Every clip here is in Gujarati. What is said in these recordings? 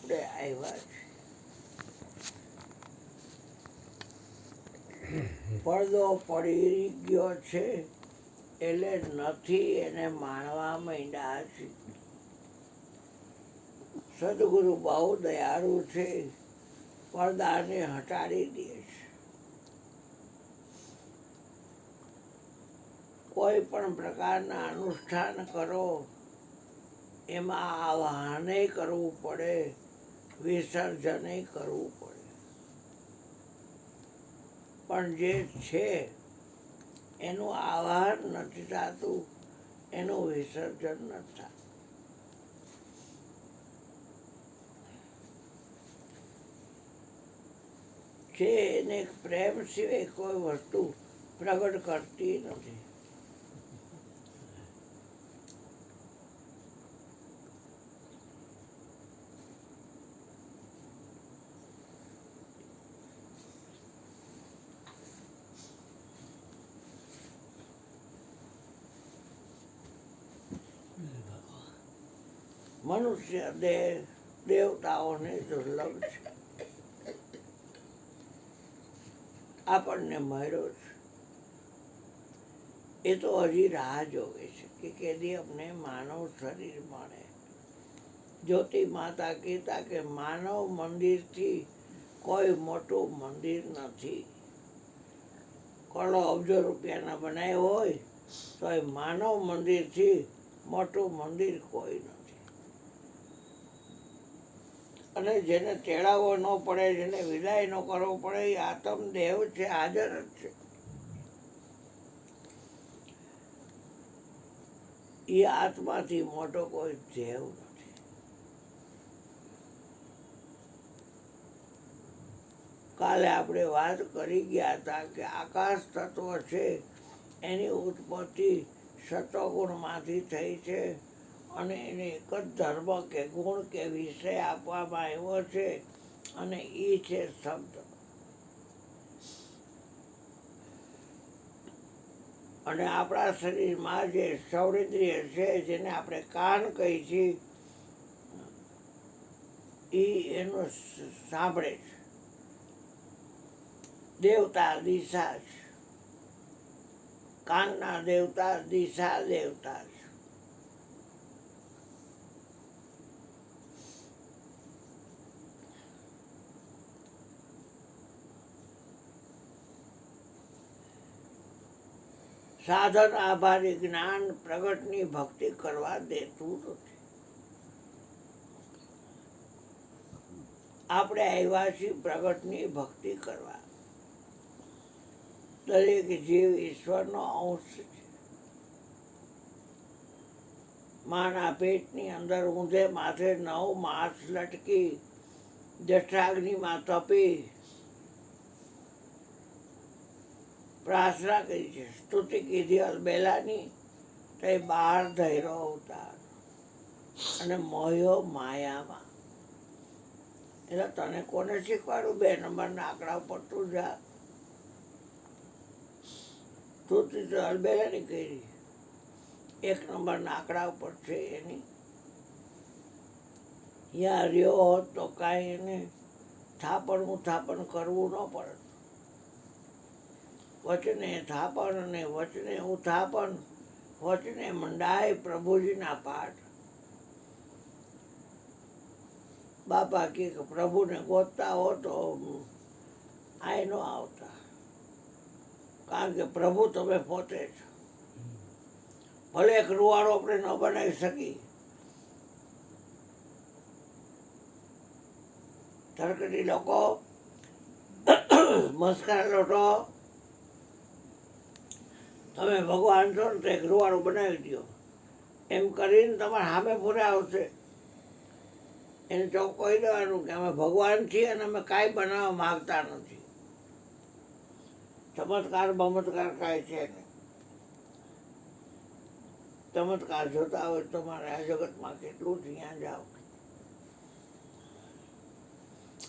આપણે આવ્યા છીએ. પડદો પડી ગયો છે એટલે નથી એને માણવા માંડ્યા છે. સદગુરુ બહુ દયાળુ છે, પડદાને હટાડી દે છે. કોઈ પણ પ્રકારના અનુષ્ઠાન કરો એમાં આવાહને કરવું પડે, વિસર્જને કરવું પડે. પણ જે છે એનું આવાહન નથી થતું, એનું વિસર્જન નથી થતું. છે એને પ્રેમ સિવાય કોઈ વસ્તુ પ્રગટ કરતી નથી. મનુષ્ય દેહ દેવતાઓને દુર્લભ છે, આપણને મળ્યો છે. એ તો હજી રાહ જોવે છે કે કેદી અમને માનવ શરીર મળે. જ્યોતિ માતા કહેતા કે માનવ મંદિરથી કોઈ મોટું મંદિર નથી. કરોડો અબજો રૂપિયાના બનાવ્યા હોય તો એ માનવ મંદિરથી મોટું મંદિર કોઈ નથી. અને જેને તેડાવવો ન પડે, જેને વિદાય ન કરવો પડે, એ આત્મદેવ છે, હાજર જ છે. એ આત્માથી મોટો કોઈ દેવ નથી. કાલે આપણે વાત કરી ગયા હતા કે આકાશ તત્વ છે એની ઉત્પત્તિ સત્વગુણમાંથી થઈ છે અને એને એક જ ધર્મ કે ગુણ કે વિષય આપવામાં આવ્યો છે અને એ છે શબ્દ. અને આપણા શરીરમાં જે સૌરેન્દ્રિય છે જેને આપણે કાન કહી છીએ એ એનું સાંભળે છે. દેવતા દિશા છે, કાનના દેવતા દિશા દેવતા છે. સાધન આભારી જ્ઞાન પ્રગટની ભક્તિ કરવા દેતું નથી. આપણે આવ્યા છીએ પ્રગટની ભક્તિ કરવા. દરેક જીવ ઈશ્વરનો અંશ છે. માના પેટની અંદર ઊંધે માથે 9 માસ લટકી જઠરાગ્નિમાં તપી પ્રાર્થના કરી છે, સ્તુતિ કીધી અલબેલાની, તે બહાર ધૈર્યો અવતાર અને મોહ્યો માયામાં. એટલે તને કોને શીખવાડું? 2 નંબરના આંકડા ઉપર તું જા. સ્તુતિ તો અલબેલાની કરી, 1 નંબરના આંકડા ઉપર છે એની. ત્યાં રહ્યો હોત તો કાંઈ એને થાપણ ઉથાપણ કરવું ન પડે. વચને થાપણ અને વચને ઉથાપન, વચને મંડાય પ્રભુજીના પાઠ. બાપા કે પ્રભુને ગોતતા હો તો આય ન આવતા, કારણ કે પ્રભુ તમે પોતે છો. ભલે એક રૂવાડો આપણે ન બનાવી શકી, તરકટી લોકો મસ્કરા લોટો, તમે ભગવાન છો ને તો એક રૂવાડું બનાવી દો એમ કરીને તમારા સામે પૂરે આવશે. એને ચોખ્ખું કહી દેવાનું કે અમે ભગવાન છીએ અને અમે કાંઈ બનાવવા માગતા નથી. ચમત્કાર બમત્કાર કાંઈ છે નહીં. ચમત્કાર જોતા હોય તમારે આ જગતમાં કેટલું ત્યાં જાઓ.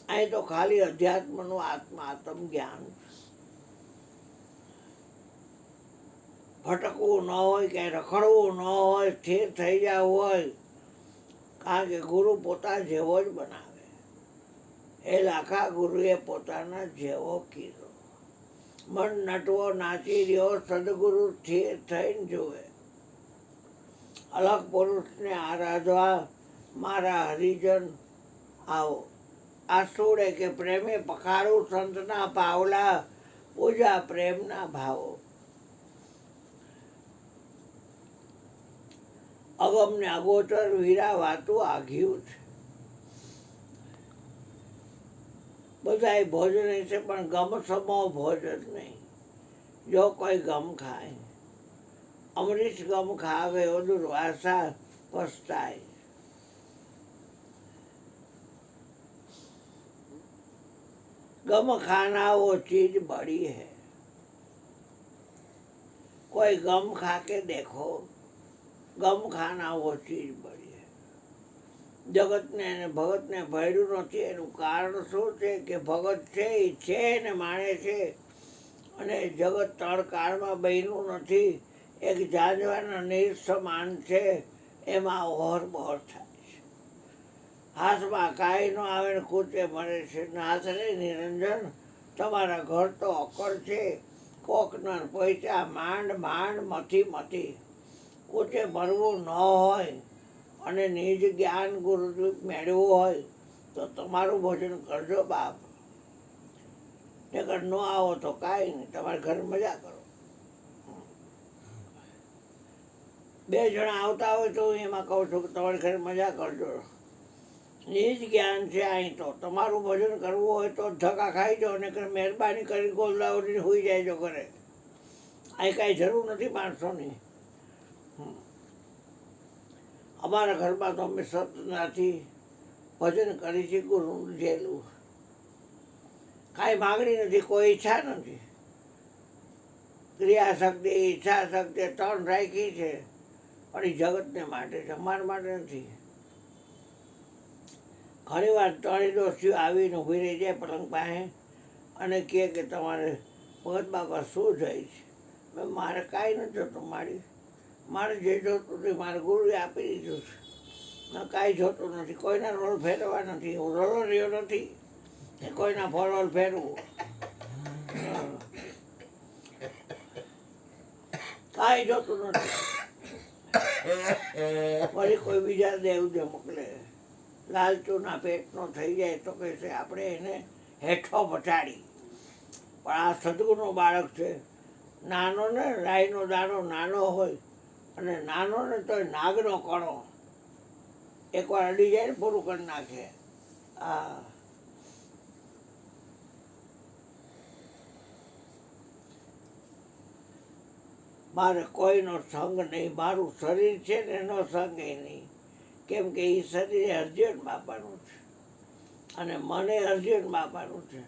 અહીં તો ખાલી અધ્યાત્મનું આત્મ જ્ઞાન. ભટકવું ન હોય, ક્યાંય રખડવું ન હોય, સ્થિર થઈ જવું હોય, કારણ કે ગુરુ પોતા જેવો જ બનાવે. એ લાખા ગુરુએ પોતાના જેવો કીધો. મન નટવો નાચી રહ્યો સદગુરુ થઈને જુએ. અલગ પુરુષને આરાધવા મારા હરિજન આવો. આસુડે કે પ્રેમી પખાડું સંતના પાવલા, પૂજા પ્રેમના ભાવો. અગમને અગોચર વીરા વાતું આઘ્યું છે. બધાય ભોજન છે પણ ગમ સમો ભોજન નહીં. જો કોઈ ગમ ખાય, અમરીશ ગમ ખાવે દુર્વાસા પસ્તાય. गम खाना वो चीज बड़ी है. कोई गम खा के देखो, गम खाना वो चीज बड़ी है. જગતને અને ભગતને ભયડું નથી. એનું કારણ શું છે કે ભગત છે એ છે ને માણે છે, અને જગત ત્રણ કાળમાં બન્યું નથી. એક જાજવાના નીર સમાન છે, એમાં ઓહર બહોર થાય. હાથમાં કાંઈ ન આવે ને કૂચે મળે છે. નાથ રે નિરંજન તમારા ઘર તો અકળ છે. કોકના પૈસા માંડ માંડ મથી કૂચે ભરવું ન હોય અને નિજ જ્ઞાન ગુરુ મેળવવું હોય તો તમારું ભોજન કરજો બાપ. નકર ન આવો તો કાંઈ નહીં, તમારા ઘર મજા કરો. બે જણા આવતા હોય તો હું એમાં કહું છું કે તમારા ઘરે મજા કરજો. નિજ જ્ઞાન છે. અહીં તો તમારું ભોજન કરવું હોય તો ધક્કા ખાઈ જાઓ, ને મહેરબાની કરી ગોલદાવરીને હોઈ જાય જો ઘરે. અહીં કાંઈ જરૂર નથી માણસોની. અમારા ઘરમાં તો અમે સતનાથી ભજન કરી છે ગુરુનું જેલું. કાંઈ માગણી નથી, કોઈ ઈચ્છા નથી. ક્રિયા શક્તિ, ઈચ્છા શક્તિ ત્રણ રાખી છે, પણ એ જગતને માટે છે, અમારા માટે નથી. ઘણી વાર ત્રણેય દોષીઓ આવીને ઊભી રહી જાય પલંગ પાસે અને કહે કે તમારે ભગત બાપા શું જાય છે. મારે કાંઈ નથી જોતું મારે જે જોતું હતું મારે ગુરુએ આપી દીધું છે. કાંઈ જોતું નથી. કોઈના રોલ ફેરવા નથી. હું રોલો રહ્યો નથી એ કોઈના ફરોલ ફેરવું. કાંઈ જોતું નથી. વળી કોઈ બીજા દેવ જે મોકલે લાલચુના પેટનો થઈ જાય તો કહે છે આપણે એને હેઠો પછાડી. પણ આ સદગુરુનો બાળક છે. નાનો ને રાઈનો દાણો નાનો હોય, અને નાનો ને તો નાગનો કણો એકવાર અડી જાય ને પૂરું કરી નાખે. આ મારે કોઈનો સંગ નહીં. મારું શરીર છે ને એનો સંગ એ નહીં. કેમ કે એ શરીર અર્જુન બાપાનું છે અને મને અર્જુન બાપાનું છે,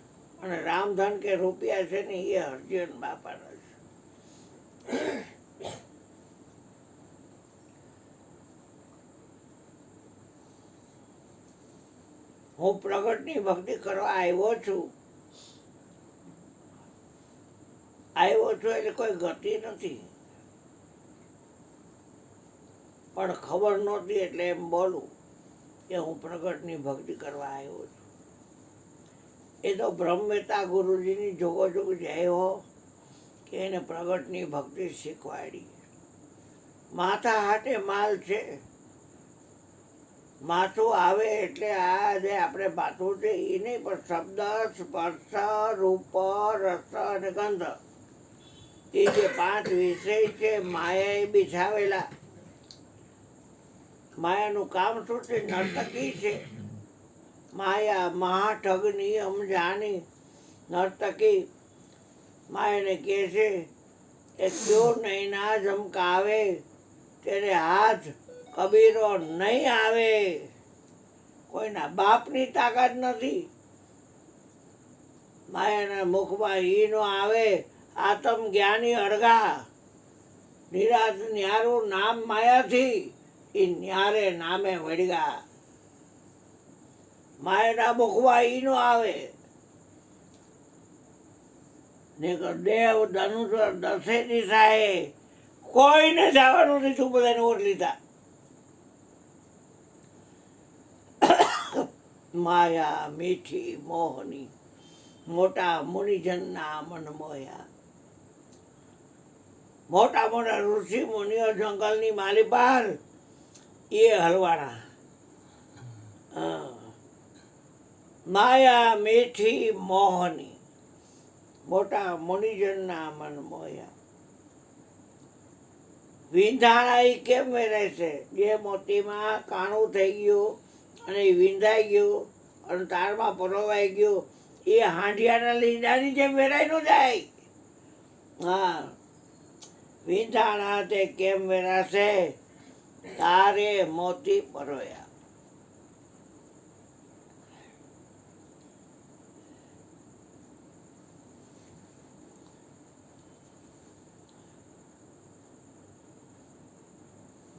અને રામધન કે રૂપિયા છે ને એ અર્જુન બાપાના છે. હું પ્રગટની ભક્તિ કરવા આવ્યો છું એટલે કોઈ ગતિ નથી. પણ ખબર નહોતી એટલે એમ બોલું કે હું પ્રગટની ભક્તિ કરવા આવ્યો છું. એ તો બ્રહ્મવેતા ગુરુજીની જોગોજોગ જય હો કે એને પ્રગટની ભક્તિ શીખવાડી. માથા હાટે માલ છે. માથું આવે એટલે આ જે આપણે માથું છે એ નહીં, પણ શબ્દ, સ્પર્શ, રૂપ, રસ અને ગંધ, એ જે 5 વિષય છે માયાએ બિછાવેલા. માયાનું કામ શું છે? નર્તકી છે. માયા મહાઠગની સમજાની નર્તકી. માયાને કહે છે કે ક્યો નહીં ના ઝમકાવે તેરે હાથ કબીરો નહીં આવે. કોઈના બાપની તાકાત નથી. માયાના મુખમાં ઈ નો આવે. આત્મ જ્ઞાની અળગા. નિરાત ન્યારું નામ માયાથી એ ન્યારે નામે વળગા. માયાના મુખમાં ઈ નો આવે. દેવ ધનુષ દસે દિશાએ કોઈને જવાનું નથી. તું બધાને ઓટ લીધા. માયા મીઠી મોહની, મોટા મુનિજનના મન મોયા. મોટા મોટા ઋષિ મુનિઓ જંગલની માલી પર એ હલવાના. માયા મીઠી મોહની, મોટા મુનિજનના મન મોયા. વિંધાણા એ કેમ વેરાય છે? જે મોતીમાં કાણું થઈ ગયું અને એ વિંધાઈ ગયું અને તારમાં પરોવાઈ ગયું, એ હાંડિયાના લીંડાની જેમ વેરાય ન જાય. હા, વિંધાણા તે કેમ વેરાશે? તારે મોતી પરોયા.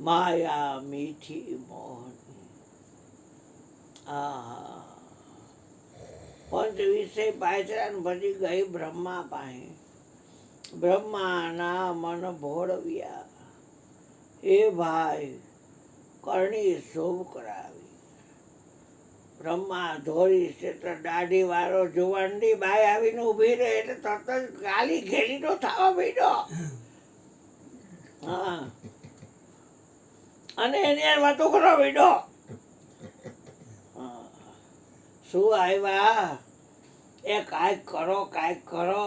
માયા મીઠી મોહની. આહા, પંચ વિષય પાછળ પછી ગઈ બ્રહ્મા પાસે. બ્રહ્માના મન ભોળવ્યા. એ ભાઈ કરણી શોભ કરાવી. બ્રહ્મા ધોરી ક્ષેત્ર દાઢી વાળો જુવાનની બાઈ આવીને ઊભી રહે એટલે તરત જ ગાલી ઘેરીનો થવા માંડ્યો. હા, અને એની યાર વાતો કરવા માંડ્યો. શું આવ્યા? એ કાંઈક કરો, કાંઈક કરો,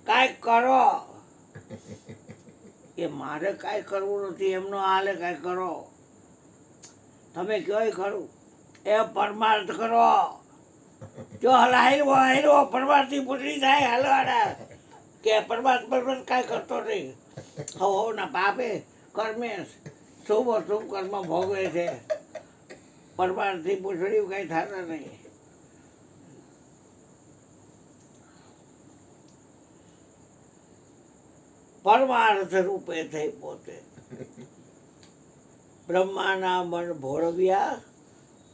કાંઈક કરો. એ મારે કાંઈ કરવું નથી, એમનો હાલે કાંઈ કરો. તમે કયો ખરું? એ પરમાર્થ કરો. જો હલાયલો પરમાર્થથી પૂરી થાય હલવાના. કે પરમાર્થ કાંઈ કરતો નહીં. હવના પાપે કર્મે શુભ અશુભ કર્મ ભોગવે છે. પરમાર્થથી પૂછડ્યું કંઈ થતા નહીં. પરમાર્થ રૂપે થઈ પોતે. બ્રહ્માના મન ભોળવ્યા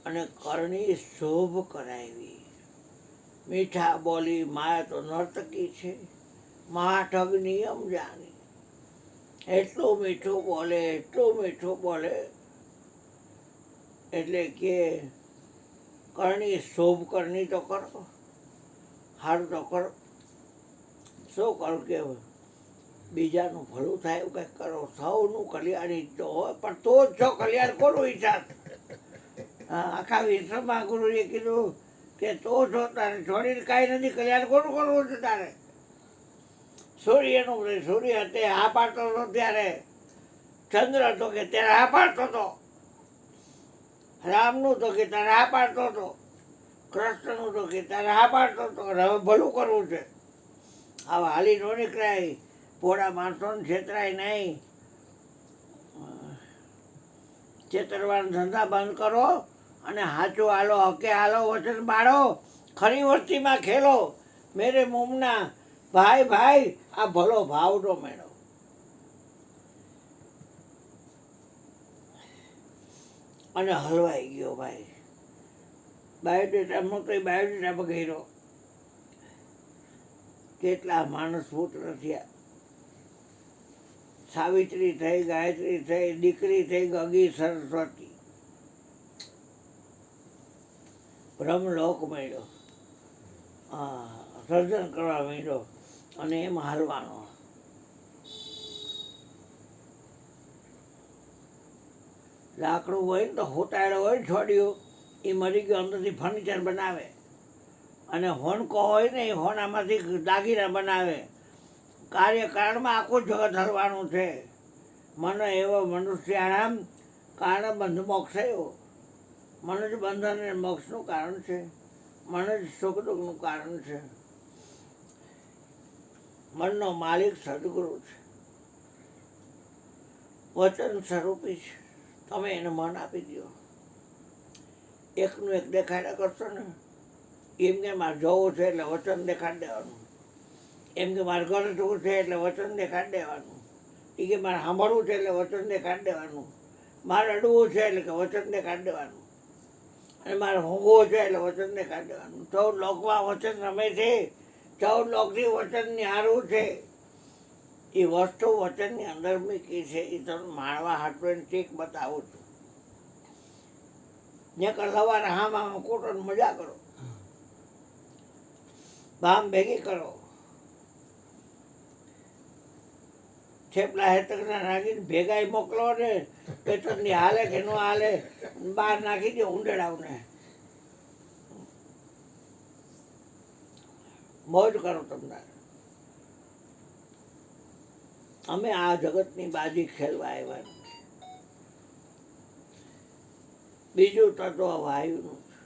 અને કરણી શોભ કરાવી. મીઠા બોલી માયા તો નર્તકી છે, મહાઠગ નિયમ જાણી. એટલું મીઠું બોલે, એટલું મીઠું બોલે, એટલે કે કરણી શોભ કરણી તો કરો, સારું તો કરો. શું કરું કે બીજાનું ભલું થાય એવું કંઈક કરો. સૌનું કલ્યાણ ઈચ્છો હોય, પણ તો જ છો કલ્યાણ કોનું ઈચ્છા? આખા વિશ્વમાં ગુરુએ કીધું કે તો છો તારે છોડીને કાંઈ નથી. કલ્યાણ કોનું કરવું છે તારે? સૂર્યનું સૂર્ય તે હા પાડતો હતો ત્યારે, ચંદ્ર હતો કે ત્યારે હા પાડતો હતો, રામનું તો કે તારે હા પાડતો હતો, કૃષ્ણનું તો કે તારે હા પાડતો હતો. હવે ભલું કરવું છે. હવે હાલી ન નીકળાય, ભોળા માણસોને છેતરાય નહીં. છેતરવાના ધંધા બંધ કરો અને હાચું હાલો, હકે હાલો, વચન બાળો, ખરી વસ્તીમાં ખેલો. મેરે મુમના ભાઈ ભાઈ, આ ભલો ભાવનો મેળો. અને હલવાઈ ગયો ભાઈ. બાયોડેટામાં તો બાયોડેટા બગડ્યો. કેટલા માણસ પુત્ર થયા. સાવિત્રી થઈ, ગાયત્રી થઈ, દીકરી થઈ ગગી સરસ્વતી. બ્રહ્મલોક મળ્યો. સર્જન કરવા માંડ્યો અને એમ હાલવાનો. લાકડું હોય ને તો હોટાડો હોય ને છોડ્યું, એ મરી ગયો અંદરથી ફર્નિચર બનાવે. અને હોનકો હોય ને એ હોનામાંથી દાગીના બનાવે. કાર્યકારણમાં આખું જગત હલવાનું છે. મને એવો મનુષ્યાણામ કારણ બંધ મોક્ષ એવો. મનુષ્ય બંધન અને મોક્ષનું કારણ છે. મનુષ્ય સુખ દુઃખનું કારણ છે. મનનો માલિક સદગુરુ છે, વચન સ્વરૂપી છે. તમે એને મન આપી દો. એકનું એક દેખાડ્યા કરશો ને, એમ કે મારે જવું છે એટલે વચન દેખાડી દેવાનું. એમ કે મારે ઘરે જવું છે એટલે વચન દેખાડી દેવાનું. એ કે મારે સાંભળવું છે એટલે વચન દેખાડી દેવાનું. મારે અડવું છે એટલે કે વચન દેખાડી દેવાનું. અને મારે ઊંઘવું છે એટલે વચન દેખાડી દેવાનું. 14 લોકમાં વચન રમે છે. 14 લોકથી વચન નિહાળવું છે. એ વસ્તુ વચનની અંદર મૂકી છે. એ તમને માણવા હાટવે ટીક બતાવું છું. નકર સવારે હામાં કોટો મજા કરો, ભામ ભેગી કરો, થેપલા હેતકના નાખીને ભેગાઈ મોકલો ને પેટની હાલે કે ન હાલે બહાર નાખી દો ઊંડેડાવને, મોજ કરો તમને. અમે આ જગતની બાજી ખેલવા આવ્યા નથી. બીજું તત્વ વાયુનું છે.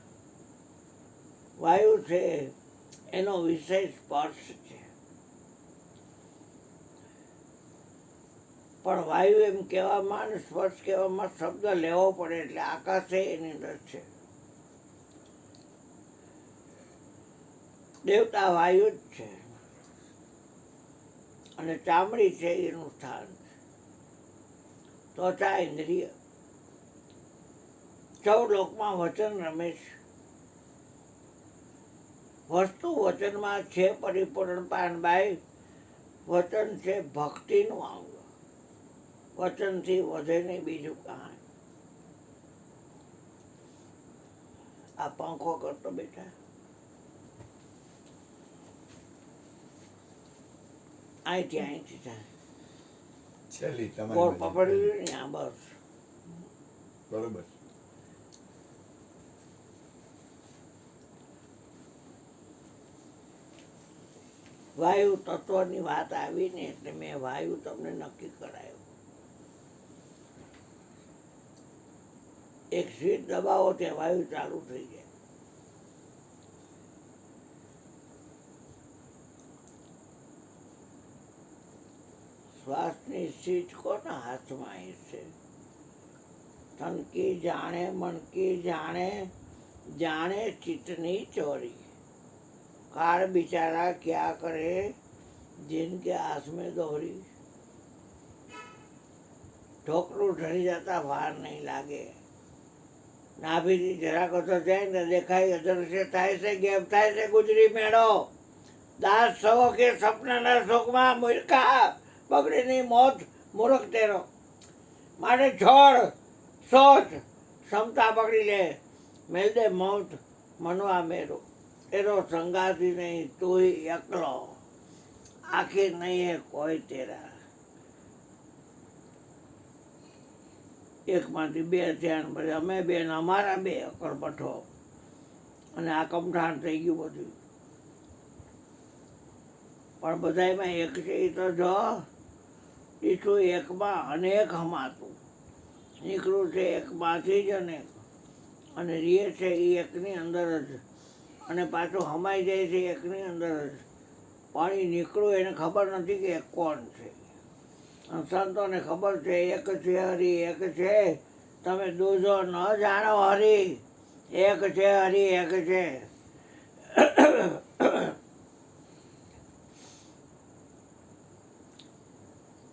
વાયુ છે એનો વિશેષ સ્પર્શ છે, પણ વાયુ એમ કહેવામાં અને સ્પર્શ કહેવામાં શબ્દ લેવો પડે એટલે આકાશ છે એની અંદર છે. દેવતા વાયુ જ છે અને ચામડી છે એનું સ્થાન છે. ત્વચા ઇન્દ્રિય 14 લોકમાં વચન રમે છે. વસ્તુ વચનમાં છે પરિપૂર્ણ પાનબાઈ. વચન છે ભક્તિનું અંગ. વચનથી વધે નહીં બીજું કાંઈ. આ પંખો કરતો બેઠા અહીંથી થાય છેલ્લી ગોળ તમારી પકડી ને આ બસ. બરોબર. વાયુ તત્વની વાત આવી ને એટલે મેં વાયુ તમને નક્કી કરાયો. એક સ્વિચ દબાવો ત્યાં વાયુ ચાલુ થઈ જાય. શ્વાસની સ્વિચ કોના હાથમાં છે? તન કી જાણે મન કી જાણે, જાણે ચિત્તની ચોરી. कार बेचारा क्या करे जिनके आस में दोहरी. ઢોકળું ઢળી જતા વાર નહીં લાગે. નાભીથી જરાક તો જાય ને દેખાય અદૃશ્ય થાય છે, ગેપ થાય છે ગુજરી મેળો. દાસ સવો કે સપનાના શોકમાં મૂર્ખા બગડીની મોત મૂર્ખ તેરો. માટે છોડ સોચ ક્ષમતા પકડી લે, મેલ દે મોત મનવા મેરો. એનો સંગાતી નહીં તું એકલો, આખી નહીં હે કોઈ તેરા. એકમાંથી બે ધ્યાન પછી અમે બે ને અમારા બે અકળપઠો અને આ કમઠાણ થઈ ગયું બધું. પણ બધામાં એક છે એ તો જો ઈઠું એકમાં અનેક હમાતું. નીકળું છે એકમાંથી જ અનેક અને રીએ છે એ એકની અંદર જ અને પાછું હમાઈ જાય છે એકની અંદર જ. પાણી નીકળું એને ખબર નથી કે એક કોણ છે. સંતોને ખબર છે એક છે હરી એક છે. તમે દૂધો ન જાણો હરી એક છે, હરી એક છે.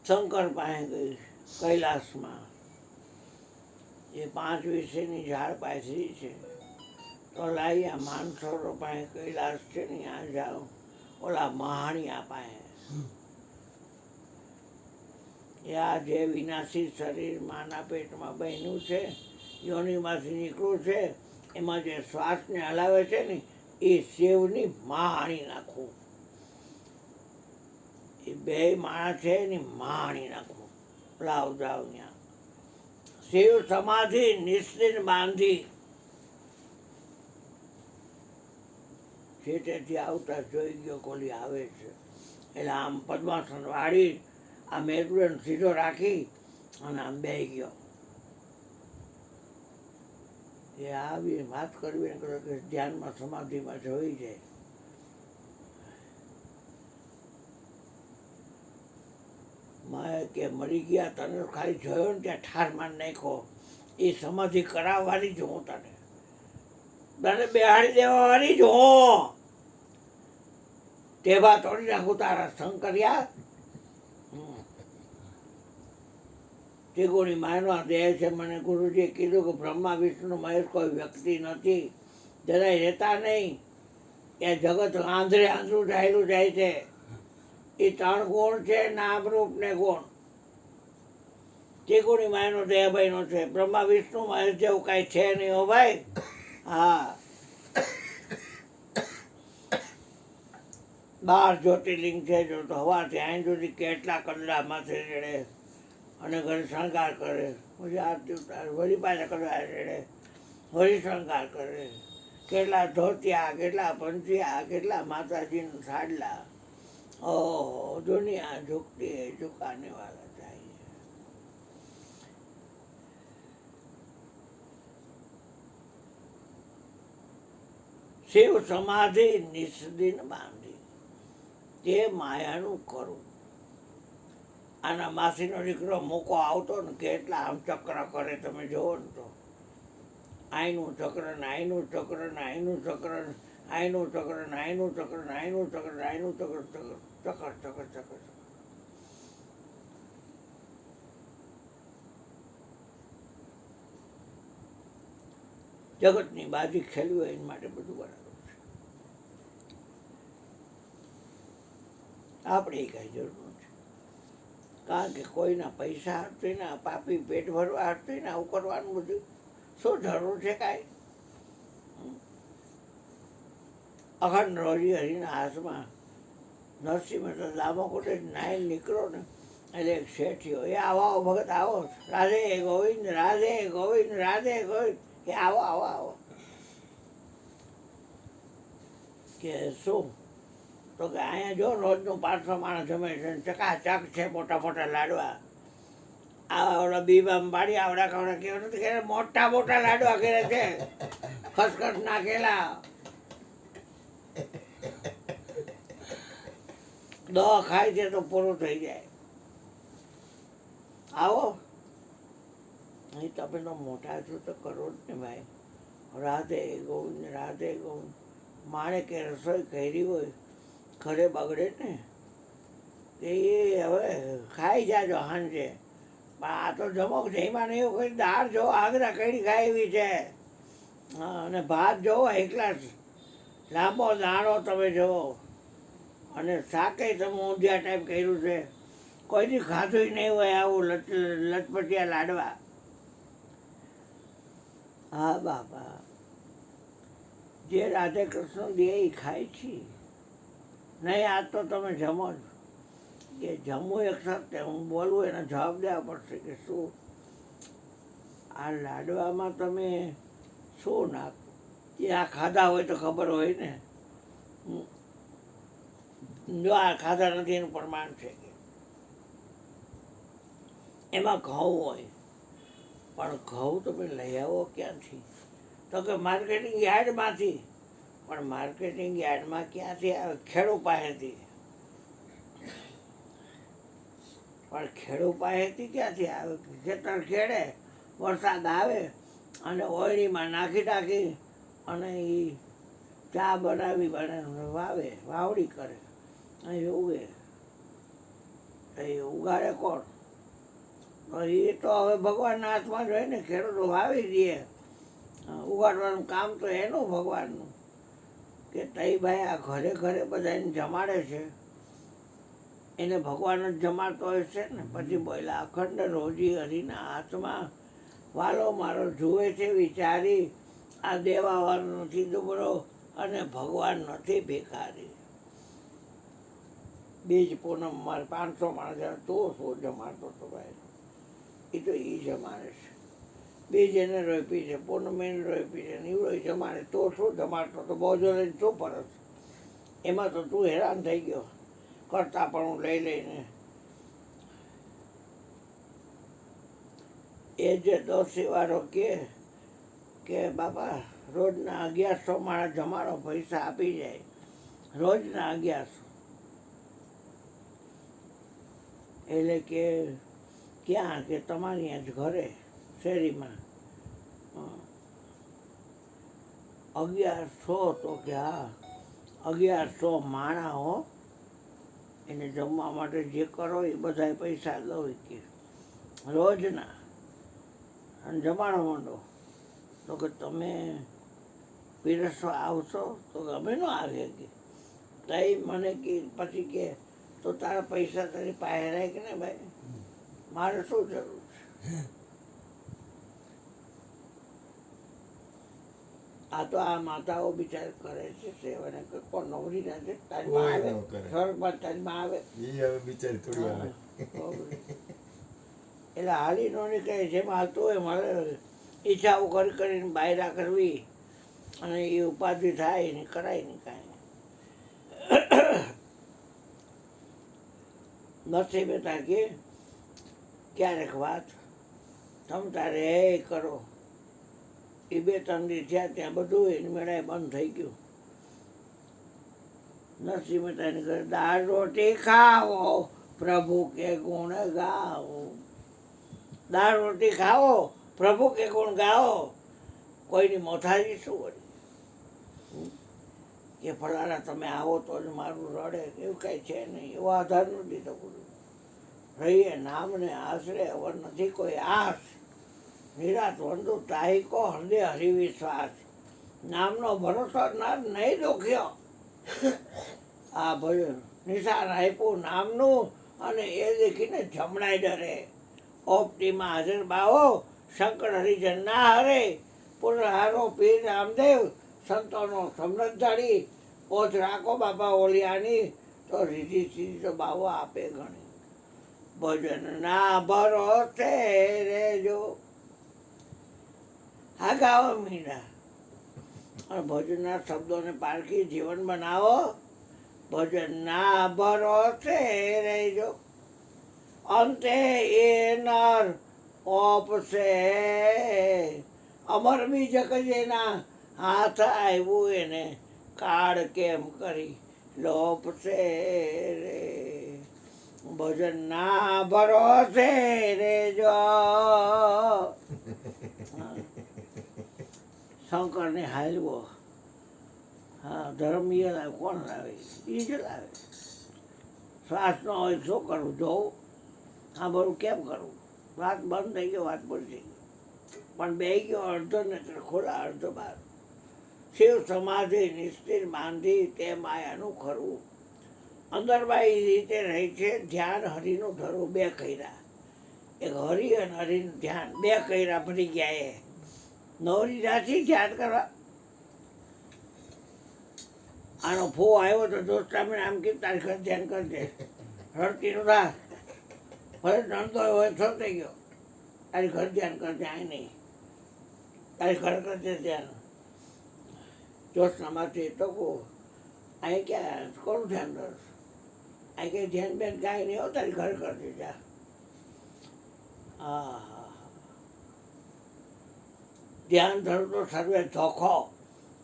શંકર પાસે ગઈ કૈલાસમાં. એ 5 વિશેની ઝાડ પાથરી છે. તો લાયા માનસરો પાસે કૈલાસ છે ને ત્યાં જાઓ ઓલા મહાણિયા પાસે. એ આ જે વિનાશી શરીર માના પેટમાં બન્યું છે, યોનિમાંથી નીકળ્યું છે, એમાં જે શ્વાસને હલાવે છે ને એ શિવની મહાણી નાખવું. એ બે માણસ છે એની મહાણી નાખવું. લાવ જાવ ત્યાં શિવ સમાધિ નિશ્ચિત બાંધી. છેટેથી આવતા જોઈ ગયો કોલી આવે છે એટલે આમ પદ્માસન વાળી આ મેરુદંડ સીધો રાખી અને આમ બેસી ગયો. એ આવી વાત કરવી ને કરો કે ધ્યાનમાં સમાધિમાં જોઈ જાય. માએ કે મરી ગયા તને ખાલી જોયો ને ત્યાં ઠાર માર નાખો. એ સમાધિ કરાવવાની જ હું તને બેહાડી દેવા વાળી જ હું. તેવા તોડી નાખું તારા શંકર્યા. ત્રિગુણી માનો દેહ છે. મને ગુરુજીએ કીધું કે બ્રહ્મા વિષ્ણુ મહેશ કોઈ વ્યક્તિ નથી, જરાય રહેતા નહીં. એ જગત આંધળે આંધળું ચાલ્યું જાય છે. એ 3 ગુણ છે નામ રૂપ ને ગુણ. ચીકુણીમાં એનો દેહભાઈનો છે, બ્રહ્મા વિષ્ણુ મહેશ જેવું કાંઈ છે નહીં હો ભાઈ. હા, 12 જ્યોતિર્લિંગ છે. જો તો હવાથી આઈ સુધી કેટલા કંદડા માથે રેડે અને ઘરે શણગાર કરે, પછી આરતી ઉતારે, વળી પાછા કરવા રેડે, વળી શણગાર કરે. કેટલા ધોતિયા, કેટલા પંચિયા, કેટલા માતાજીના સાડલા. ઓહો, દુનિયા ઝુકતી હે, ઝુકાને વાલા चाहिए. શિવ સમાધિ નિસ્દિન બાંધી, તે માયાનું કરું. આના માસીનો દીકરો મૂકો આવતો ને કેટલા આમ ચક્ર કરે, તમે જોવો ને તો. આઈનું ચક્ર ને આઈનું ચક્ર ને આઈનું ચક્ર ને આઈનું ચક્ર ને આઈનું ચક્ર ને આઈનું ચક્ર ને આઈનું ચક્ર ચક્ર ચક્ર ચક્ર. જગતની બાજી ખેલવી હોય એના માટે બધું બરાબર છે. આપણે કઈ જરૂર નથી, કારણ કે કોઈના પૈસા હટતી ને પાપી પેટ ભરવા હટતી ને આવું કરવાનું બધું શું જરૂર છે કાંઈ? અખંડ રોજી હરિના હાથમાં નરસિંહ મહેતા લાંબો કોટે નાઈ નીકળો ને એટલે એક શેઠિયો, એ આવો આવો ભગત આવો, રાધે ગોવિંદ રાધે ગોવિંદ રાધે ગોવિંદ, કે આવો આવો આવો. કે શું? તો કે અહીંયા જો રોજનું 500 માણસ જમે છે, ચકાચક છે, મોટા મોટા લાડવા. આવડા બીબામ પાડી આવડા કવડા કેવા નથી કે મોટા મોટા લાડવા કરે છે, ખસખસ નાખેલા. દવા ખાય છે તો પૂરું થઈ જાય. આવો અહીં તમે તો મોટા છો તો કરો જ ને ભાઈ. રાધે ગોવિંદ રાધે ગોવિંદ. માણેકે રસોઈ કરી હોય ઘરે બગડે ને, કે એ હવે ખાઈ જાજો સાંજે. પણ આ તો જમો જઈમાં નહીં એવું કંઈ, દાળ જો આગ્રા કઈ ખાય એવી છે. હા, અને ભાત જોવો એકલા લાંબો દાણો તમે જોવો, અને શાકે તમે ઊંધિયા ટાઈપ કર્યું છે. કોઈથી ખાધું નહીં હોય આવું લચપટિયા લાડવા. હા બાપા, જે રાધે કૃષ્ણ દે એ ખાય છે નહીં. આજ તો તમે જમો જ, કે જમવું એક સાથે હું બોલવું એનો જવાબ દેવા પડશે કે શું આ લાડવામાં તમે શું નાખો. એ આ ખાધા હોય તો ખબર હોય ને. જો આ ખાધા નથી એનું પ્રમાણ છે કે એમાં ઘઉં હોય, પણ ઘઉં તમે લઈ આવો ક્યાંથી? તો કે માર્કેટિંગ યાર્ડમાંથી. પણ માર્કેટિંગ યાર્ડમાં ક્યાંથી આવે? ખેડૂ પાસેથી. પણ ખેડૂ પાસેથી ક્યાંથી આવે? ખેતર ખેડે, વરસાદ આવે અને ઓયડીમાં નાખી અને એ ચા બનાવી વાવે, વાવડી કરે, અહીં ઉગે. એ ઉગાડે કોણ? તો એ તો હવે ભગવાનના હાથમાં જ હોય ને. ખેડૂતો વાવી દે, ઉગાડવાનું કામ તો એનું ભગવાનનું. કે તઈ ભાઈ આ ઘરે ઘરે બધાને જમાડે છે, એને ભગવાન જ જમાડતો હોય છે ને. પછી બોલ્યા, અખંડ રોજી હરિના હાથમાં વાલો મારો જુએ છે વિચારી, આ દેવાવાળો નથી દુબળો અને ભગવાન નથી ભિખારી. બીજ પૂનમ મારે 500 માણસ તો શું જમાડતો હતો ભાઈ? એ તો એ જમાડે છે. બીજ એને રોપી છે, પૂનમ એને રોપી છે, નીવડો જમાડે તો શું જમાડતો હતો? બોજો લઈને શું પરત? એમાં તો તું હેરાન થઈ ગયો કરતા પણ હું લઈ લઈને. એ જે દોશીવાળો કે બાપા રોજના 1100 માણસ જમાડો, પૈસા આપી જાય, રોજના 1100. એટલે કે ક્યાં? કે તમારી ત્યાં જ ઘરે શેરીમાં 1100. તો કે હા 1100 માણા હો, એને જમવા માટે જે કરો એ બધા પૈસા દઉં કે રોજના, અને જમાડો માંડો. તો કે તમે પીરસવા આવશો? તો અમે ન આવીએ કે. તઈ મને કે પછી કે તો તારા પૈસા તારી પાસે રહે કે ને ભાઈ, મારે શું જરૂર છે? આ તો આ માતાઓ બિચાર કરે છે સેવાને કોણ નવરી ના છે તારી કોઈ માં આવે ન કરે. સ્વર્ગમાં તારી માં આવે ઈ હવે બિચારી થોડી આવે એટલે હાલી નો નીકળે જેમ હાલતું હોય મારે ઈચ્છાઓ કરી કરીને બાયરા કરવી અને એ ઉપાધિ થાય ને કરાય નહીં કાંઈ નસીબે તાકે ક્યારેક વાત તમે તારે એ કરો એ 2-3 દી થયા ત્યાં બધું એની મેળાએ બંધ થઈ ગયું નરસિંહ મહેતાની ઘરે દાળ રોટી ખાવો પ્રભુ કે ગુણ ગાઓ દાળ રોટી ખાઓ પ્રભુ કે ગુણ ગાઓ કોઈની મોથાજી શું વળી કે ફલાણા તમે આવો તો જ મારું રડે એવું કાંઈ છે નહીં એવો આધાર નથી તો બધું રહીએ નામને આશરે અવર નથી કોઈ આસ નિરાત વંદુ તાહિકો હૃદય હરિવિશ્વાસ નામનો ભરોસો ના નહીં દુખ્યો આ ભજન નિશાન આપ્યું નામનું અને એ દેખીને જમણાય ડરે ઓપટીમાં હાજર બાવો શંકર હરિજન ના હરે પુનહારો પીર રામદેવ સંતોનો સમૃદ્ધારી પોચ રાખો બાપા ઓલિયાની તો રીધી સીધી તો બાવો આપે ઘણી ભજન ના ભરોસે રેજો હા ગાવો મીંડા અને ભજનના શબ્દોને પારખી જીવન બનાવો ભજનના ભરોસે રહેજો અંતે એ નર ઓપસે અમર બીજ જેના હાથ આવ્યું એને કાળ કેમ કરી લોપસે રે ભજનના ભરોસે રેજો શંકરને હાલવો હા ધર્મીય લાવે કોણ લાવે એ જ લાવે શ્વાસ ન હોય શું કરવું જોવું હા બરું કેમ કરવું વાત બંધ થઈ ગયો વાત પૂરી થઈ ગઈ પણ બે ગયો અડધો ને ખોલા અડધો બાર શિવ સમાધિ નિશ્ચિત બાંધી તે માયાનું ખરવું અંદરબાઈ રીતે રહી છે ધ્યાન હરિનું ધરવું 2 કર્યા એક હરિ અને હરિનું ધ્યાન 2 કર્યા ભરી ગયા એ નવરી રાશિ ધ્યાન કરવા આનો ફો આવ્યો તો દોસ્તાને આમ કે તારી ઘર ધ્યાન કરજે રડતી નું થા ભલે નણતો હોય તો થઈ ગયો તારી ઘર ધ્યાન કરજે આ નહીં તારી ઘર કરજે ધ્યાન જોશનામાંથી તો કહું અહીં ક્યાં કોનું ધ્યાન કરશ અહીં કંઈ ધ્યાન બેન કાંઈ નહીં હો તારી ઘર કરજે જા હા હા ધ્યાન ધરું તો સર્વે ધોખો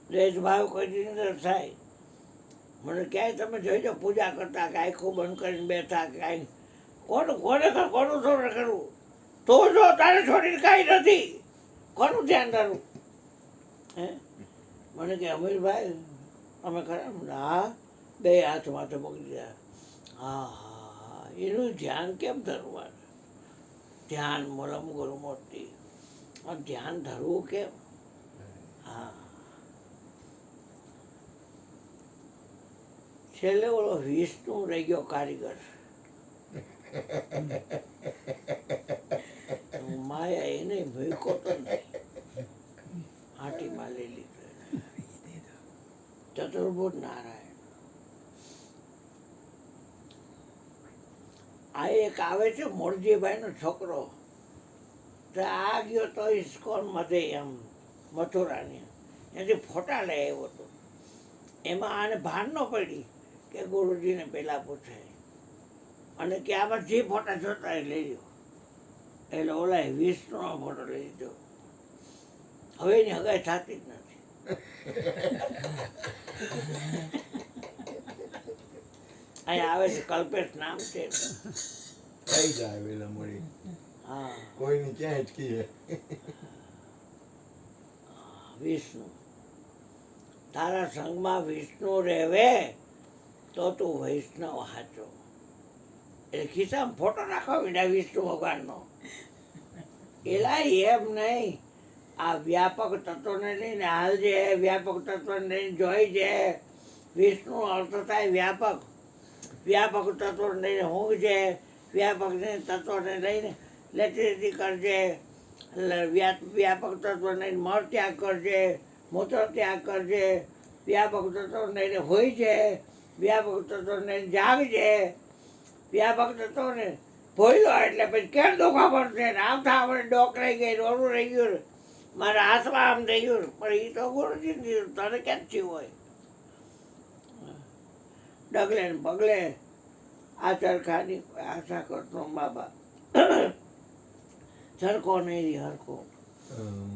દેશભાવ કોઈ દી નથી થાય મને ક્યાંય તમે જોઈજો પૂજા કરતા કે આખું બંધ કરીને બેઠા કે કાંઈ કોનું સોર કરવું તો જો તારે છોડીને કાંઈ નથી કોનું ધ્યાન ધરવું હે મને કે અમીરભાઈ અમે ખરા હા 2 હાથ માથે મૂકી દીધા હા હા એનું ધ્યાન કેમ ધરવું ધ્યાન મલમ ગુરુ મોટી અને ધ્યાન ધરવું કેમ હા છેલ્લે ઓલો વિષ્ણુ રહી ગયો કારીગર માયા એને ભૂકો તો નહીં હાટીમાં લઈ લીધો ચતુર્ભુજ નારાયણ આ એક આવે છે મોરજીભાઈ નો છોકરો તો આ ગયો તો ઇસ્કોન મધે એમ મથુરાની એનાથી ફોટા લઈ આવ્યો હતો એમાં આને ભાન ન પડી કે ગુરુજીને પહેલાં પૂછે અને કે આમાં જે ફોટા જોતા એ લઈ લ્યો એટલે ઓલા વિષ્ણુનો ફોટો લઈ લીધો હવે એની હગાઈ થતી જ નથી અહીંયા આવે છે કલ્પેશ નામ છે થઈ જાય વેલા મળી હા કોઈની ક્યાં અટકી છે વિષ્ણુ તારા સંગમાં વિષ્ણુ રહેવે તો તું વૈષ્ણવ હાચો એટલે ખિસ્સામાં ફોટો નાખો વિના વિષ્ણુ ભગવાનનો એલા એમ નહીં આ વ્યાપક તત્વને લઈને હાલ છે વ્યાપક તત્વને લઈને જોઈ છે વિષ્ણુ અર્થ થાય વ્યાપક વ્યાપક તત્વને લઈને હું છે વ્યાપક તત્વને લઈને લેતી કરજે, વ્યાપક તત્વ નહીં મળ ત્યાગ કરજે, મૂત્ર ત્યાગ કરજે, વ્યાપક તત્વ નહીં હોય છે, વ્યાપક તત્વ નહીં જાગજે, વ્યાપક તત્વને ભોયલો એટલે પછી કેમ દુખા પડશે ને આમ થા આપણે ડોક રહી ગઈ રોલું રહી ગયું મારા હાથમાં આમ થઈ ગયું પણ એ તો ગુરુજી તને ક્યાં થયું હોય. ડગલે ને પગલે આ ચરખાની આશા કરતો બાબા સરખો નહીં રહી હરખો.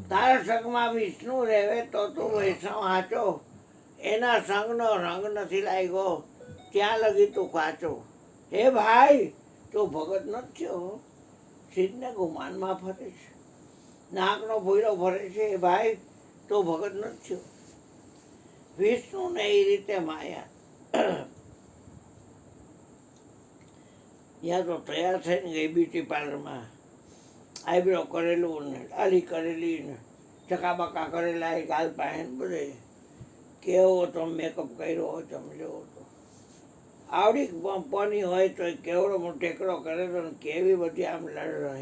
તારા સંગમાં વિષ્ણુ રહેવે તો તું વૈષ્ણવ હાચો, એના સંગનો રંગ નથી લાગ્યો ત્યાં લગી તું કાચો. હે ભાઈ તું ભગત નથી થયો, સિદ્ધને ગુમાનમાં ફરે છે, નાકનો ભૂયરો ફરે છે. હે ભાઈ તું ભગત નથી થયો. વિષ્ણુને એ રીતે માયા યા તો તૈયાર થઈને ગઈ બ્યુટી પાર્લરમાં, આઈબ્રો કરેલું ને ડાલી કરેલી ને ચકાબકા કરેલા એ ગાલ પાયન બધે કેવો તો મેકઅપ કર્યો હોય તમે જોવો તો આવડી પની હોય તો કેવડો મોટો ટેકડો કરેલો ને કેવી બધી આમ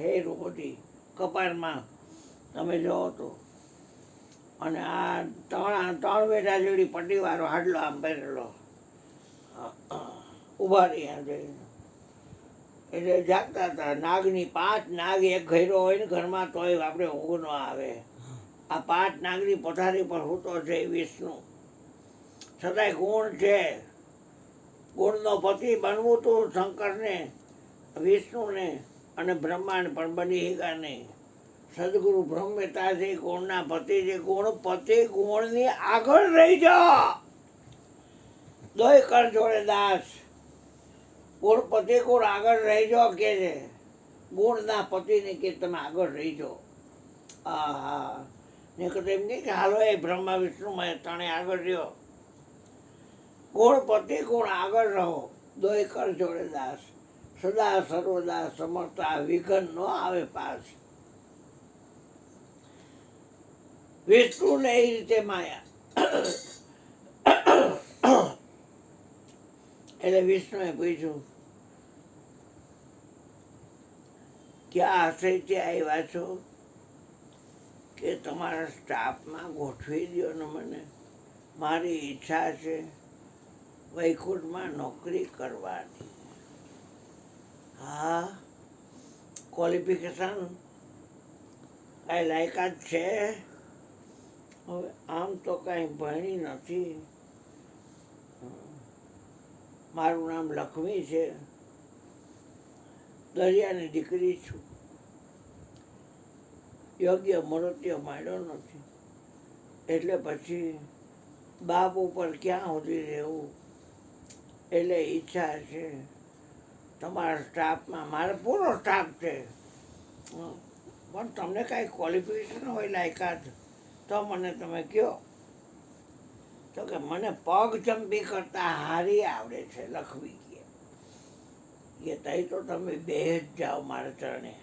હેરું બધી કપાળમાં તમે જોવો તો. અને આ ત્રણ બેઠા જેવડી પટ્ટીવાળો હાડલો આમ પહેરેલો ઊભા રહ્યા જઈને એટલે જાગતા હતા. નાગની 5 નાગ એક ઘેરો હોય ને ઘરમાં તોય આપણે ઊંઘ ન આવે. આ 5 નાગની પથારી પર સૂતો છે વિષ્ણુ, છતાંય ગુણ છે. ગુણનો પતિ બનવું તું શંકરને વિષ્ણુને અને બ્રહ્માંડ પણ બની શકા નહીં. સદગુરુ બ્રહ્મતા છે ગુણના પતિ છે. ગુણ પતિ ગુણની આગળ રહી જાઓ. દોય કર જોડે દાસ ગુણ પતિ ગુણ આગળ રહી જાઓ કે છે. ગુણના પતિને કે તમે આગળ રહી જાઓ. હા ને કે એમ નહીં કે હાલો એ બ્રહ્મા વિષ્ણુમાં તણે આગળ રહ્યો. ગુણ પતિ ગુણ આગળ રહો. દોય કર જોડે દાસ સદા સર્વદા સમર્થા વિઘન ન આવે પાસ. વિષ્ણુને એ રીતે માયા એટલે વિષ્ણુએ પૂછ્યું ક્યાં આશ્રયથી આવ્યા છો કે તમારા સ્ટાફમાં ગોઠવી દો ને મને, મારી ઈચ્છા છે વૈકુંઠમાં નોકરી કરવાની. હા ક્વોલિફિકેશન કાંઈ લાયકાત છે? હવે આમ તો કાંઈ ભણી નથી, મારું નામ લક્ષ્મી છે, દરિયાની દીકરી છું, યોગ્ય મૃત્યુ માંડ્યો નથી, એટલે પછી બાપ ઉપર ક્યાં સુધી રહેવું. એટલે ઈચ્છા છે તમારા સ્ટાફમાં, મારે પૂરો સ્ટાફ છે, પણ તમને કાંઈ ક્વોલિફિકેશન હોય લાયકાત તો મને તમે કહો. તો કે મને પગ ચંપી કરતા હારી આવડે છે લખવી કે તઈ તો તમે બે જ જાઓ મારા ચરણે.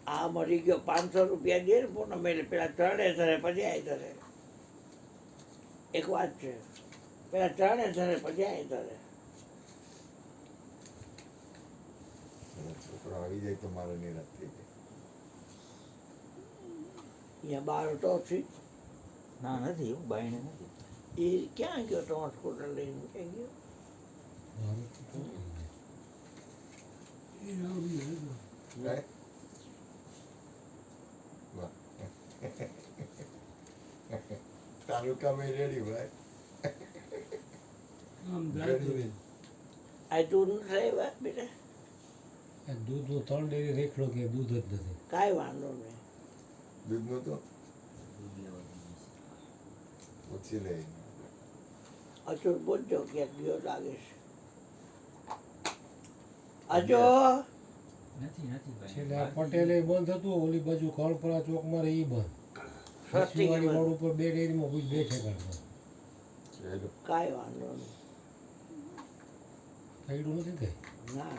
આ મરી ગયો 500 રૂપિયા દે ને પૂનમ એટલે પેલા ચરણે ધરે પછી આવી ધરે. એક વાત છે, પેલા ચરણે ધરે પછી આવી ધરે. છોકરો આવી જાય તો મારે નિરાશ થઈ જાય. અહીંયા બાર તો છે ના નથી હું બાયણે નથી. એ ક્યાં ગયો તમારો સ્કૂટર લઈને ક્યાં ગયો? Right? તાલુકા મેં રેડી ભાઈ. આ દૂધ નથી લાવ્યા બેટા? દૂધનો 3 ડેરી રેખડો કે દૂધ જ નથી. કાંઈ વાંધો નહીં. દૂધનું તો ઓછી લે. અચૂક બોલજો ક્યાંક ગયો લાગે છે. અજો નથી નથી છેલ્લે આ પટેલે બંધ હતું, ઓલી બાજુ કણપરા ચોકમાં રહે ઈ બંધ. સસ્તીવાળી રોડ ઉપર 2 ડેરીમાં કોઈ 2 ઠેકાણા કાંઈ વાંધો નહીં. થયેલું નથી કઈ. ના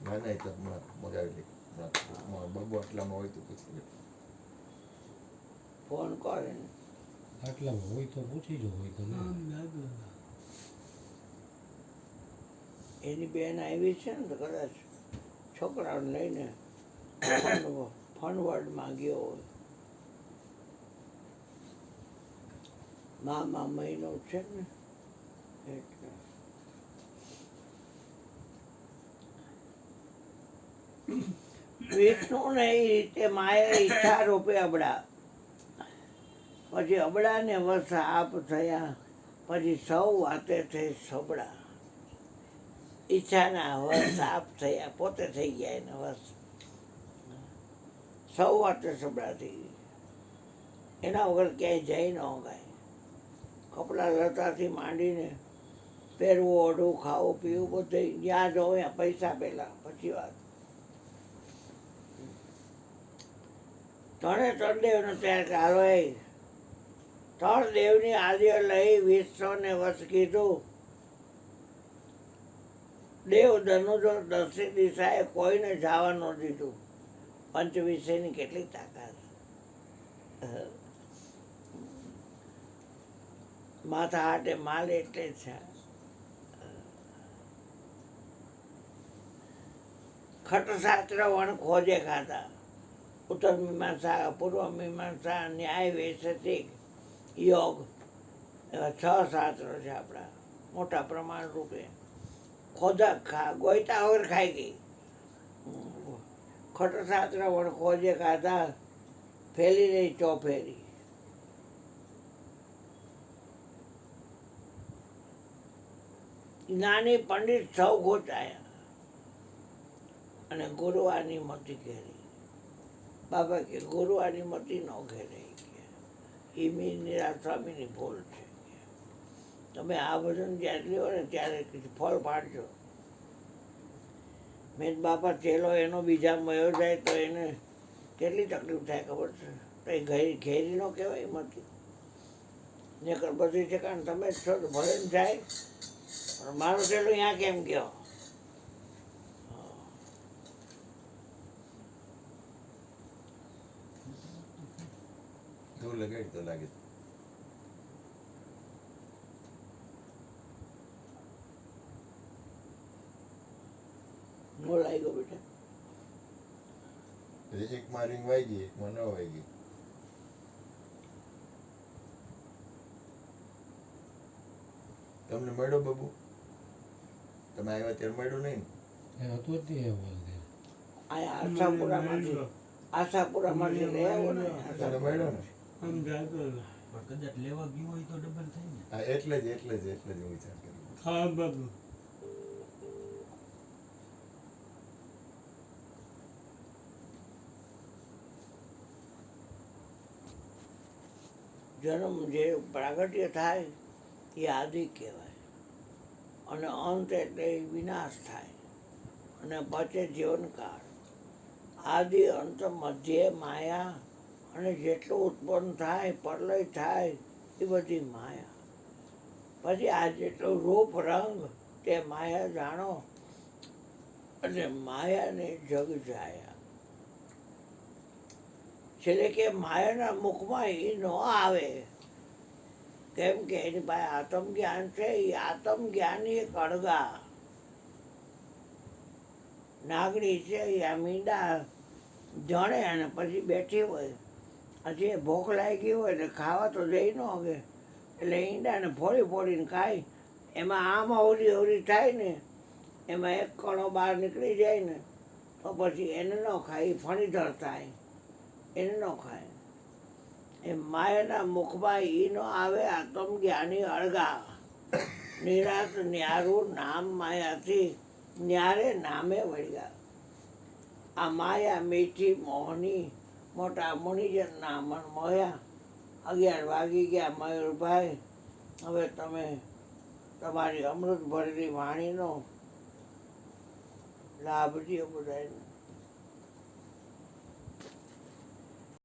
ના ના એ તો હમણાં મગાવી લે. બબો આટલામાં હોય તો પછી ફોન કરે ને આટલામાં હોય તો પૂછી જો, હોય તો નહીં. એની બેન આવી છે ને તો કદાચ છોકરાઓને લઈને ફનવર્ડમાં ગયો હોય. મામા મહિનો છે ને એટલે વિષ્ણુને એ રીતે માયા ઈચ્છા રૂપે અબડા, પછી અબડાને વસ આપ થયા, પછી સૌ વાતે થઈ સબડા. ઈચ્છાના વસ આપ થયા, પોતે થઈ ગયા એને વસ, સૌ વાતે સબડા થઈ ગઈ. એના વગર ક્યાંય જઈ ન ગાય. કપડાં લતાથી માંડીને પહેરવું, ઓઢવું, ખાવું, પીવું બધું જ્યાં જો પૈસા પહેલાં, પછી વાત. ત્રણે ત્રણ દેવનો ત્યાં ચાલો એ ત્રણ દેવની આદિ લઈ વિશ્વને વસ કીધું. દેવ ધનુજો દસી દિશાએ કોઈને જવા ન દીધું. પંચ વિષયની કેટલી તાકાત. માથા હાટે માલ એટલે જ છે. ખટશાસ્ત્ર વણ ખોજે ખાતા. ઉત્તર મીમાંસા, પૂર્વ મીમાંસા, ન્યાય, વૈશેષિક, યોગ, એવા 6 શાસ્ત્રો છે આપણા મોટા પ્રમાણ રૂપે. ખોદા ગોયતા વગર ખાઈ ગઈ. ખટશાસ્ત્ર વણ ખોજે ખાતા, ફેલી રહી ચોફેરી. જ્ઞાની પંડિત સૌ ગોચાયા અને ગુરુવાની મતી ઘેરી. બાબા કે ગુરુવાની મતી ન ઘેરાઈ કે એ મીરા સ્વામીની ભૂલ છે. તમે આ ભજન જ્યારે લ્યો ને ત્યારે ફળ પાડજો. મેં બાપા ચેલો એનો બીજા મયો જાય તો એને કેટલી તકલીફ થાય ખબર છે. તો એ ઘેરી ન કહેવાય મતી. નકર બધી છે કારણ તમે જ છો તો ભલે ને જાય, પણ મારો ચેલો અહીંયા કેમ ગયો? એવું લગાડી તો લાગે. નો લાગ્યો બેટા. એકમાં રિંગ વાગી, એકમાં ન વાગી. તમને મળ્યો બાબુ? તમે આવ્યા ત્યારે મળ્યો નહીં ને? એ હતું જ નહીં એવું. અહીંયા આશાપુરામાંથી લઈ આવ્યો ને. તને મળ્યો ને? પણ કદાચ લેવા ગયું હોય તો ડબલ થાય ને. હા, એટલે જ હું વિચાર કર્યો. જન્મ જે પ્રાગટ્ય થાય એ આદિ કહેવાય, અને અંત એટલે વિનાશ થાય, અને પછી જીવનકાળ. આદિ અંત મધ્ય માયા, અને જેટલું ઉત્પન્ન થાય, પ્રલય થાય એ બધી માયા. પછી આ જેટલું રૂપ રંગ તે માયા જાણો, અને માયાને જગ જાયા. છેલ્લે કે માયાના મુખમાં એ ન આવે, કેમ કે એની પાસે આત્મજ્ઞાન છે. એ આત્મજ્ઞાની એક અળગા નાગડી છે. આ મીંડા જણે અને પછી બેઠી હોય, હજી ભૂખ લાગી હોય એટલે ખાવા તો જઈ ન હવે, એટલે ઈંડાને ફોડીને ખાય. એમાં આમ અવરી થાય ને, એમાં એક કણો બહાર નીકળી જાય ને તો પછી એને ન ખાય, ફણીધર થાય, એને ન ખાય. એ માયાના મુખમાં ઈ ન આવે. આત્મજ્ઞાની અળગા નિરાત ન્યારું નામ માયાથી ન્યારે નામે વળ્યા. આ માયા મીઠી મોહની મોટા મુનિજનના મન મોહ્યા. 11 વાગી ગયા. મયુરભાઈ, હવે તમે તમારી અમૃત ભરેલી વાણીનો લાભ દો બધાને.